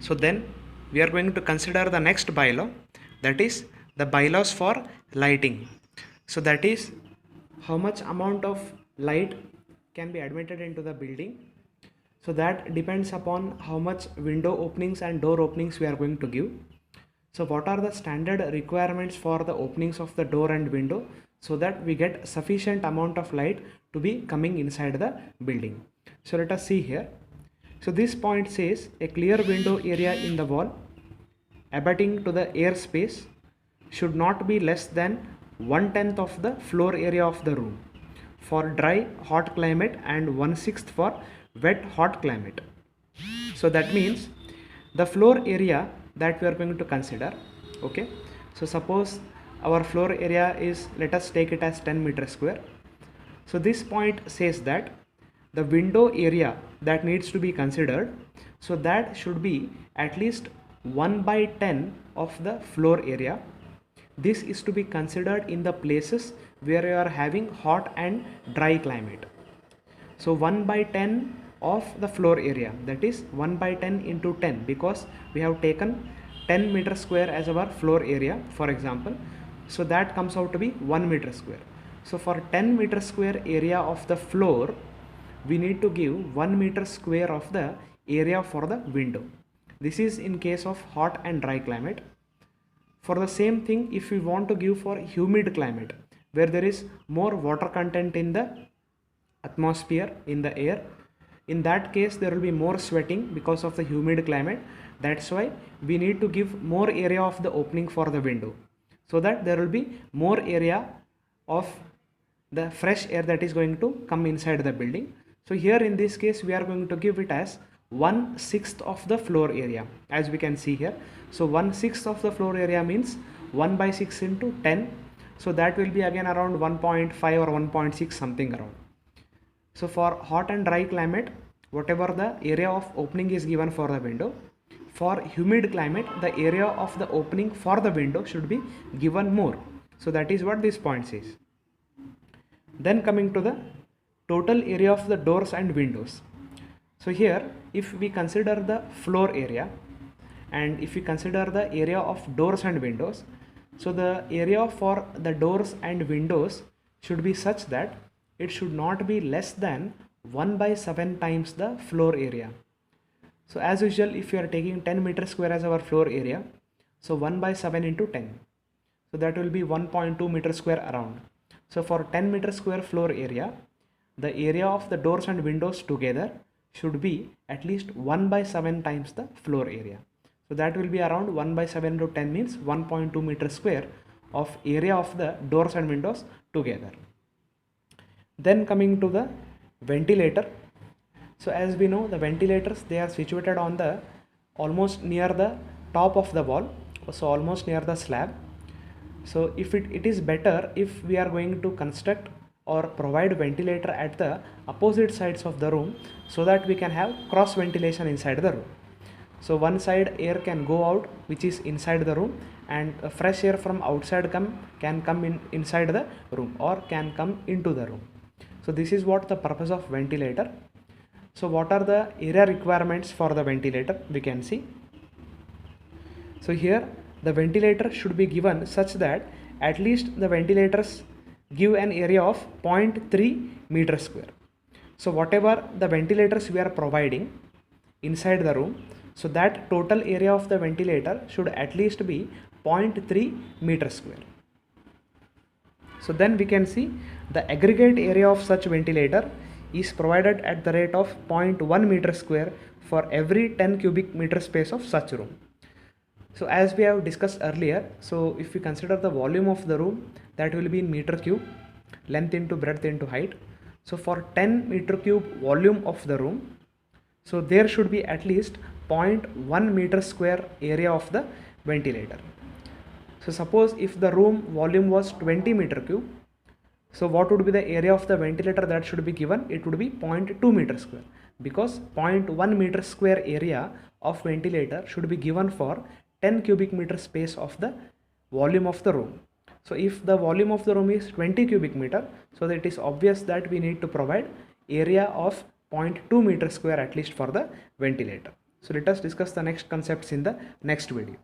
So then we are going to consider the next bylaw, that is the bylaws for lighting. So that is how much amount of light can be admitted into the building. So that depends upon how much window openings and door openings we are going to give. So what are the standard requirements for the openings of the door and window so that we get sufficient amount of light to be coming inside the building. So let us see here. So this point says a clear window area in the wall abutting to the air space should not be less than 1/10 of the floor area of the room for dry hot climate and 1/6 for wet hot climate. So that means the floor area that we are going to consider. Okay, so suppose our floor area is, let us take it as 10 meter square. So this point says that the window area that needs to be considered, so that should be at least 1/10 of the floor area. This is to be considered in the places where you are having hot and dry climate. So 1/10 of the floor area, that is 1/10 into 10, because we have taken 10 meter square as our floor area for example. So that comes out to be 1 meter square. So for 10 meter square area of the floor, we need to give 1 meter square of the area for the window. This is in case of hot and dry climate. For the same thing, if we want to give for humid climate, where there is more water content in the atmosphere, in the air, in that case there will be more sweating because of the humid climate. That's why we need to give more area of the opening for the window, so that there will be more area of the fresh air that is going to come inside the building. So here in this case we are going to give it as 1/6 of the floor area, as we can see here. So 1/6 of the floor area means 1/6 into 10. So that will be again around 1.5 or 1.6 something around. So for hot and dry climate, whatever the area of opening is given for the window, for humid climate the area of the opening for the window should be given more. So that is what this point says. Then coming to the total area of the doors and windows. So here if we consider the floor area and if we consider the area of doors and windows, so the area for the doors and windows should be such that it should not be less than 1/7 times the floor area. So as usual, if you are taking 10 meter square as our floor area, so 1/7 into 10, so that will be 1.2 meter square around. So for 10 meter square floor area, the area of the doors and windows together should be at least 1/7 times the floor area. So that will be around 1/7 into 10 means 1.2 meter square of area of the doors and windows together. Then coming to the ventilator. So as we know, the ventilators, they are situated on the almost near the top of the wall, so almost near the slab. So if it is better if we are going to construct or provide ventilator at the opposite sides of the room, so that we can have cross ventilation inside the room. So one side air can go out, which is inside the room, and fresh air from outside can come inside the room or can come into the room. So this is what the purpose of ventilator. So what are the area requirements for the ventilator? We can see. So here the ventilator should be given such that at least the ventilators give an area of 0.3 meter square. So whatever the ventilators we are providing inside the room, so that total area of the ventilator should at least be 0.3 meter square. So then we can see the aggregate area of such ventilator is provided at the rate of 0.1 meter square for every 10 cubic meter space of such room. So as we have discussed earlier, so if we consider the volume of the room, that will be in meter cube, length into breadth into height. So for 10 meter cube volume of the room, so there should be at least 0.1 meter square area of the ventilator. So suppose if the room volume was 20 meter cube, so what would be the area of the ventilator that should be given? It would be 0.2 meter square, because 0.1 meter square area of ventilator should be given for 10 cubic meter space of the volume of the room. So if the volume of the room is 20 cubic meter, so that it is obvious that we need to provide area of 0.2 meter square at least for the ventilator. So let us discuss the next concepts in the next video.